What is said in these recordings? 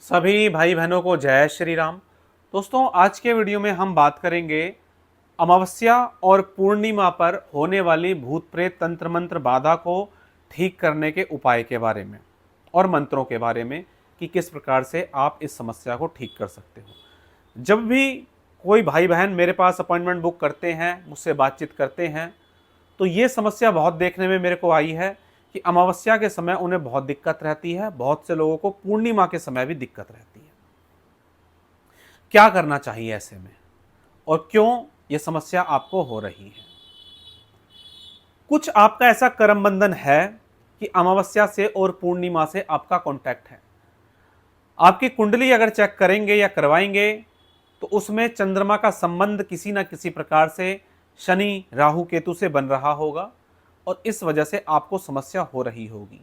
सभी भाई बहनों को जय श्री राम। दोस्तों, आज के वीडियो में हम बात करेंगे अमावस्या और पूर्णिमा पर होने वाली भूत प्रेत तंत्र मंत्र बाधा को ठीक करने के उपाय के बारे में और मंत्रों के बारे में कि किस प्रकार से आप इस समस्या को ठीक कर सकते हो। जब भी कोई भाई बहन मेरे पास अपॉइंटमेंट बुक करते हैं, मुझसे बातचीत करते हैं, तो ये समस्या बहुत देखने में मेरे को आई है कि अमावस्या के समय उन्हें बहुत दिक्कत रहती है, बहुत से लोगों को पूर्णिमा के समय भी दिक्कत रहती है। क्या करना चाहिए ऐसे में और क्यों ये समस्या आपको हो रही है? कुछ आपका ऐसा करम बंधन है कि अमावस्या से और पूर्णिमा से आपका कांटेक्ट है। आपकी कुंडली अगर चेक करेंगे या करवाएंगे तो उसमें चंद्रमा का संबंध किसी ना किसी प्रकार से शनि राहु केतु से बन रहा होगा और इस वजह से आपको समस्या हो रही होगी।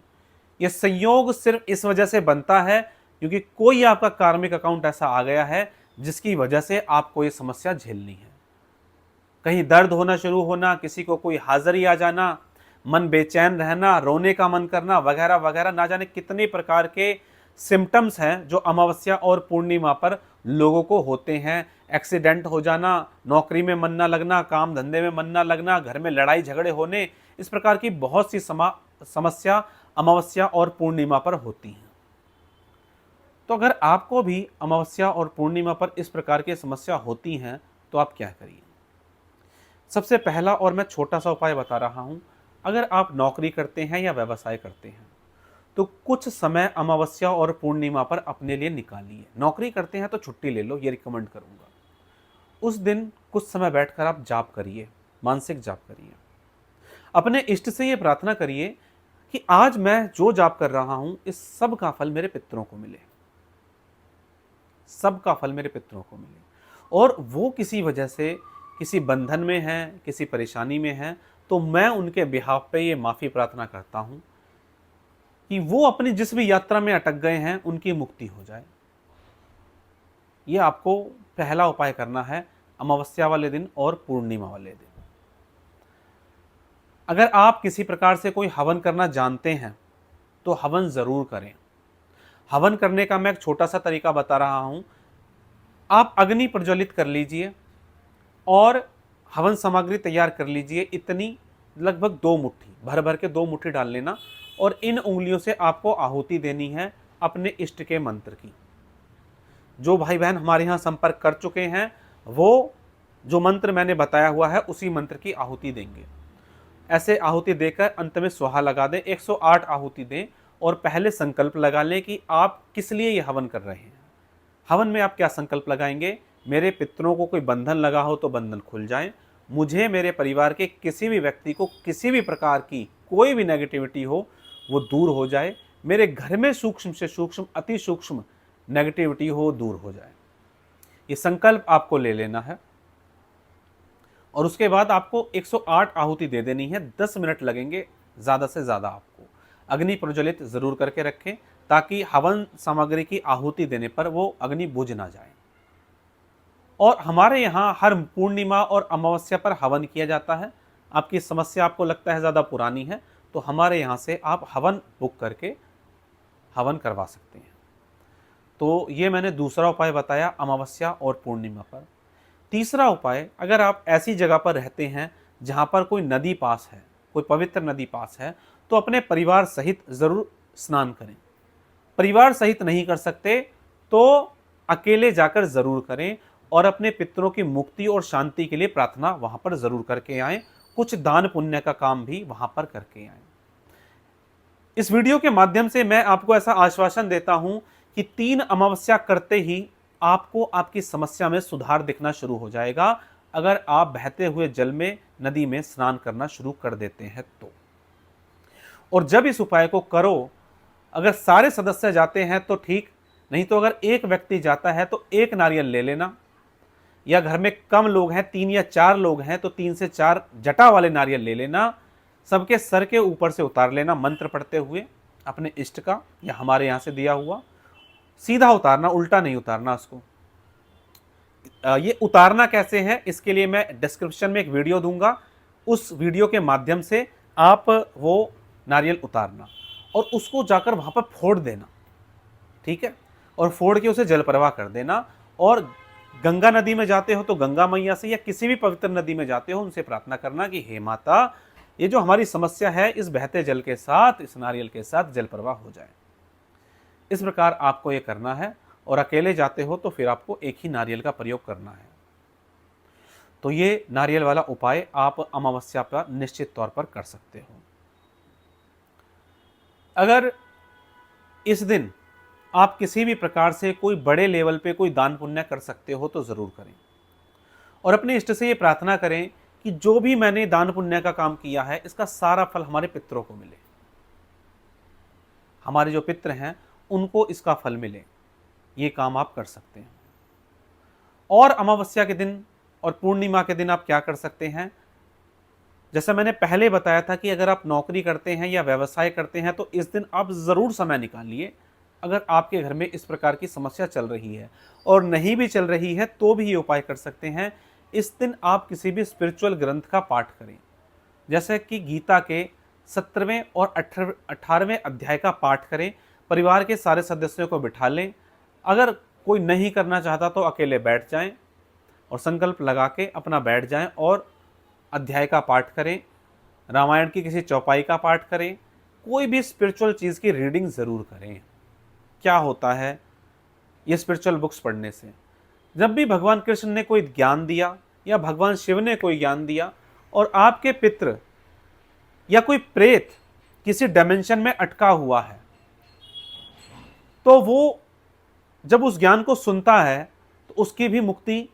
यह संयोग सिर्फ इस वजह से बनता है क्योंकि कोई आपका कार्मिक अकाउंट ऐसा आ गया है जिसकी वजह से आपको ये समस्या झेलनी है। कहीं दर्द होना शुरू होना, किसी को कोई हाजिरी आ जाना, मन बेचैन रहना, रोने का मन करना वगैरह वगैरह, ना जाने कितने प्रकार के सिम्टम्स हैं जो अमावस्या और पूर्णिमा पर लोगों को होते हैं। एक्सीडेंट हो जाना, नौकरी में मन ना लगना, काम धंधे में मन ना लगना, घर में लड़ाई झगड़े होने, इस प्रकार की बहुत सी समस्या अमावस्या और पूर्णिमा पर होती हैं। तो अगर आपको भी अमावस्या और पूर्णिमा पर इस प्रकार की समस्या होती हैं तो आप क्या करिए? सबसे पहला और मैं छोटा सा उपाय बता रहा हूं। अगर आप नौकरी करते हैं या व्यवसाय करते हैं तो कुछ समय अमावस्या और पूर्णिमा पर अपने लिए निकालिए। नौकरी करते हैं तो छुट्टी ले लो, ये रिकमेंड करूंगा। उस दिन कुछ समय बैठकर आप जाप करिए, मानसिक जाप करिए। अपने इष्ट से ये प्रार्थना करिए कि आज मैं जो जाप कर रहा हूं इस सब का फल मेरे पितरों को मिले, सब का फल मेरे पितरों को मिले। और वो किसी वजह से किसी बंधन में हैं, किसी परेशानी में हैं, तो मैं उनके बिहाफ पे ये माफ़ी प्रार्थना करता हूं कि वो अपनी जिस भी यात्रा में अटक गए हैं उनकी मुक्ति हो जाए। ये आपको पहला उपाय करना है अमावस्या वाले दिन और पूर्णिमा वाले दिन। अगर आप किसी प्रकार से कोई हवन करना जानते हैं तो हवन ज़रूर करें। हवन करने का मैं एक छोटा सा तरीका बता रहा हूं। आप अग्नि प्रज्वलित कर लीजिए और हवन सामग्री तैयार कर लीजिए। इतनी लगभग 2 मुट्ठी, भर भर के 2 मुट्ठी डाल लेना और इन उंगलियों से आपको आहुति देनी है अपने इष्ट के मंत्र की। जो भाई बहन हमारे यहाँ संपर्क कर चुके हैं वो जो मंत्र मैंने बताया हुआ है उसी मंत्र की आहुति देंगे। ऐसे आहुति देकर अंत में स्वाहा लगा दें, 108 आहुति दें और पहले संकल्प लगा लें कि आप किस लिए ये हवन कर रहे हैं। हवन में आप क्या संकल्प लगाएंगे? मेरे पितरों को कोई बंधन लगा हो तो बंधन खुल जाए, मुझे मेरे परिवार के किसी भी व्यक्ति को किसी भी प्रकार की कोई भी नेगेटिविटी हो वो दूर हो जाए, मेरे घर में सूक्ष्म से सूक्ष्म अति सूक्ष्म नेगेटिविटी हो दूर हो जाए। ये संकल्प आपको ले लेना है और उसके बाद आपको 108 आहुति दे देनी है। 10 मिनट लगेंगे ज़्यादा से ज़्यादा। आपको अग्नि प्रज्वलित ज़रूर करके रखें ताकि हवन सामग्री की आहुति देने पर वो अग्नि बुझ ना जाए। और हमारे यहाँ हर पूर्णिमा और अमावस्या पर हवन किया जाता है। आपकी समस्या आपको लगता है ज़्यादा पुरानी है तो हमारे यहाँ से आप हवन बुक करके हवन करवा सकते हैं। तो ये मैंने दूसरा उपाय बताया अमावस्या और पूर्णिमा पर। तीसरा उपाय, अगर आप ऐसी जगह पर रहते हैं जहाँ पर कोई नदी पास है, कोई पवित्र नदी पास है, तो अपने परिवार सहित ज़रूर स्नान करें। परिवार सहित नहीं कर सकते तो अकेले जाकर ज़रूर करें और अपने पितरों की मुक्ति और शांति के लिए प्रार्थना वहाँ पर ज़रूर करके आएँ। कुछ दान पुण्य का काम भी वहाँ पर करके आएँ। इस वीडियो के माध्यम से मैं आपको ऐसा आश्वासन देता हूँ कि 3 अमावस्या करते ही आपको आपकी समस्या में सुधार दिखना शुरू हो जाएगा अगर आप बहते हुए जल में, नदी में स्नान करना शुरू कर देते हैं तो। और जब इस उपाय को करो, अगर सारे सदस्य जाते हैं तो ठीक, नहीं तो अगर एक व्यक्ति जाता है तो 1 नारियल ले लेना, या घर में कम लोग हैं, 3 या 4 लोग हैं तो 3 से 4 जटा वाले नारियल ले लेना, सबके सर के ऊपर से उतार लेना मंत्र पढ़ते हुए अपने इष्ट का या हमारे यहाँ से दिया हुआ। सीधा उतारना, उल्टा नहीं उतारना उसको। ये उतारना कैसे है इसके लिए मैं डिस्क्रिप्शन में एक वीडियो दूंगा, उस वीडियो के माध्यम से आप वो नारियल उतारना और उसको जाकर वहाँ पर फोड़ देना। ठीक है, और फोड़ के उसे जल प्रवाह कर देना। और गंगा नदी में जाते हो तो गंगा मैया से या किसी भी पवित्र नदी में जाते हो उनसे प्रार्थना करना कि हे माता, ये जो हमारी समस्या है इस बहते जल के साथ, इस नारियल के साथ जल प्रवाह हो जाए। इस प्रकार आपको ये करना है। और अकेले जाते हो तो फिर आपको एक ही नारियल का प्रयोग करना है। तो ये नारियल वाला उपाय आप अमावस्या पर निश्चित तौर पर कर सकते हो। अगर इस दिन आप किसी भी प्रकार से कोई बड़े लेवल पे कोई दान पुण्य कर सकते हो तो ज़रूर करें। और अपने इष्ट से ये प्रार्थना करें कि जो भी मैंने दान पुण्य का काम किया है इसका सारा फल हमारे पितरों को मिले, हमारे जो पितर हैं उनको इसका फल मिले। ये काम आप कर सकते हैं। और अमावस्या के दिन और पूर्णिमा के दिन आप क्या कर सकते हैं, जैसा मैंने पहले बताया था कि अगर आप नौकरी करते हैं या व्यवसाय करते हैं तो इस दिन आप ज़रूर समय निकालिए। अगर आपके घर में इस प्रकार की समस्या चल रही है और नहीं भी चल रही है तो भी ये उपाय कर सकते हैं। इस दिन आप किसी भी स्पिरिचुअल ग्रंथ का पाठ करें, जैसे कि गीता के 17वें और 18वें अध्याय का पाठ करें। परिवार के सारे सदस्यों को बिठा लें। अगर कोई नहीं करना चाहता तो अकेले बैठ जाएं और संकल्प लगा के अपना बैठ जाएं और अध्याय का पाठ करें। रामायण की किसी चौपाई का पाठ करें। कोई भी स्पिरिचुअल चीज़ की रीडिंग ज़रूर करें। क्या होता है ये स्पिरिचुअल बुक्स पढ़ने से, जब भी भगवान कृष्ण ने कोई ज्ञान दिया या भगवान शिव ने कोई ज्ञान दिया और आपके पितृ या कोई प्रेत किसी डायमेंशन में अटका हुआ है, तो वो जब उस ज्ञान को सुनता है तो उसकी भी मुक्ति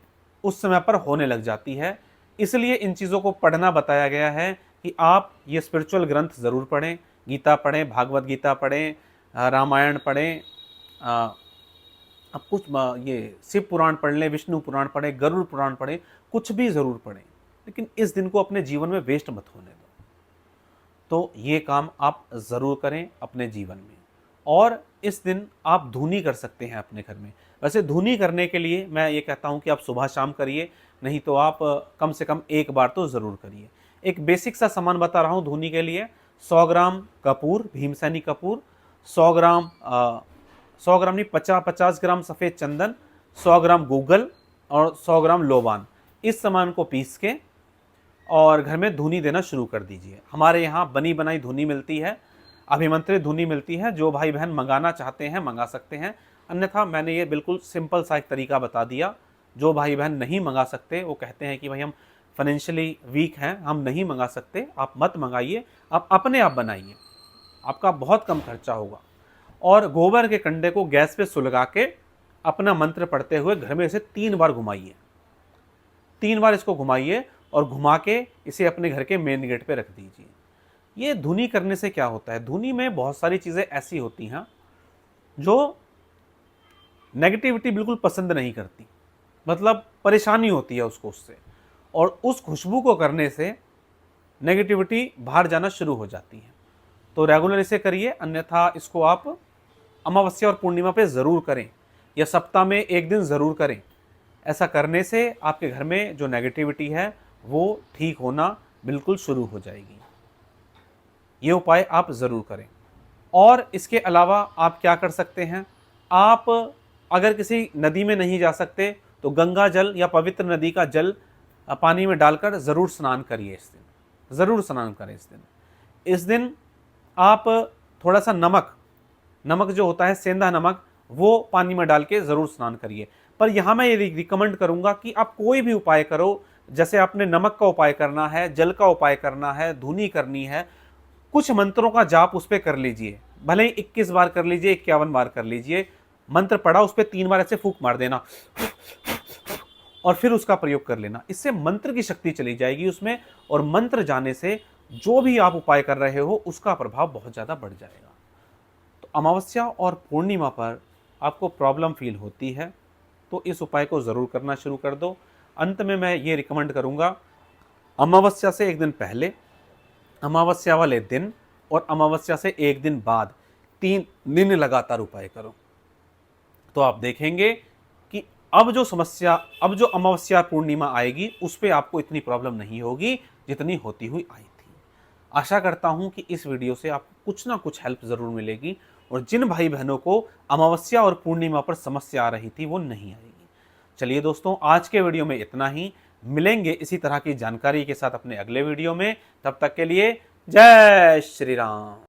उस समय पर होने लग जाती है। इसलिए इन चीज़ों को पढ़ना बताया गया है कि आप ये स्पिरिचुअल ग्रंथ ज़रूर पढ़ें। गीता पढ़ें, भागवत गीता पढ़ें, रामायण पढ़ें, अब कुछ ये शिव पुराण पढ़ लें, विष्णु पुराण पढ़ें, गरुड़ पुराण पढ़ें, कुछ भी ज़रूर पढ़ें, लेकिन इस दिन को अपने जीवन में वेस्ट मत होने दो। तो ये काम आप ज़रूर करें अपने जीवन में। और इस दिन आप धूनी कर सकते हैं अपने घर में। वैसे धूनी करने के लिए मैं ये कहता हूँ कि आप सुबह शाम करिए, नहीं तो आप कम से कम एक बार तो ज़रूर करिए। एक बेसिक सा सामान बता रहा हूँ धूनी के लिए। 100 ग्राम कपूर, भीमसेनी कपूर, 100 ग्राम 50 ग्राम सफ़ेद चंदन, 100 ग्राम गूगल और 100 ग्राम लोबान। इस सामान को पीस के और घर में धूनी देना शुरू कर दीजिए। हमारे यहाँ बनी बनाई धूनी मिलती है, अभिमंत्रित धूनी मिलती है। जो भाई बहन मंगाना चाहते हैं मंगा सकते हैं, अन्यथा मैंने ये बिल्कुल सिंपल सा एक तरीका बता दिया। जो भाई बहन नहीं मंगा सकते, वो कहते हैं कि भाई हम फाइनेंशियली वीक हैं, हम नहीं मंगा सकते, आप मत मंगाइए, आप अपने आप बनाइए, आपका बहुत कम खर्चा होगा। और गोबर के कंडे को गैस पे सुलगा के अपना मंत्र पढ़ते हुए घर में इसे 3 बार घुमाइए। 3 बार इसको घुमाइए और घुमा के इसे अपने घर के मेन गेट पे रख दीजिए। ये धुनी करने से क्या होता है, धुनी में बहुत सारी चीज़ें ऐसी होती हैं जो नेगेटिविटी बिल्कुल पसंद नहीं करती, मतलब परेशानी होती है उसको उससे, और उस खुशबू को करने से नेगेटिविटी बाहर जाना शुरू हो जाती है। तो रेगुलर इसे करिए, अन्यथा इसको आप अमावस्या और पूर्णिमा पे ज़रूर करें या सप्ताह में एक दिन ज़रूर करें। ऐसा करने से आपके घर में जो नेगेटिविटी है वो ठीक होना बिल्कुल शुरू हो जाएगी। ये उपाय आप ज़रूर करें। और इसके अलावा आप क्या कर सकते हैं, आप अगर किसी नदी में नहीं जा सकते तो गंगा जल या पवित्र नदी का जल पानी में डालकर ज़रूर स्नान करिए। इस दिन ज़रूर स्नान करें। इस दिन आप थोड़ा सा नमक जो होता है सेंधा नमक, वो पानी में डाल के ज़रूर स्नान करिए। पर यहाँ मैं ये रिकमेंड करूँगा कि आप कोई भी उपाय करो, जैसे आपने नमक का उपाय करना है, जल का उपाय करना है, धुनी करनी है, कुछ मंत्रों का जाप उस पर कर लीजिए। भले ही 21 बार कर लीजिए, 51 बार कर लीजिए। मंत्र पढ़ा, उस पर 3 बार ऐसे फूंक मार देना और फिर उसका प्रयोग कर लेना। इससे मंत्र की शक्ति चली जाएगी उसमें, और मंत्र जाने से जो भी आप उपाय कर रहे हो उसका प्रभाव बहुत ज़्यादा बढ़ जाएगा। तो अमावस्या और पूर्णिमा पर आपको प्रॉब्लम फील होती है तो इस उपाय को ज़रूर करना शुरू कर दो। अंत में मैं ये रिकमेंड करूँगा, अमावस्या से एक दिन पहले, अमावस्या वाले दिन और अमावस्या से एक दिन बाद 3 दिन लगातार उपाय करो। तो आप देखेंगे कि अब जो अमावस्या पूर्णिमा आएगी उस पर आपको इतनी प्रॉब्लम नहीं होगी जितनी होती हुई आई थी। आशा करता हूं कि इस वीडियो से आपको कुछ ना कुछ हेल्प ज़रूर मिलेगी और जिन भाई बहनों को अमावस्या और पूर्णिमा पर समस्या आ रही थी वो नहीं आएगी। चलिए दोस्तों, आज के वीडियो में इतना ही। मिलेंगे इसी तरह की जानकारी के साथ अपने अगले वीडियो में। तब तक के लिए जय श्री राम।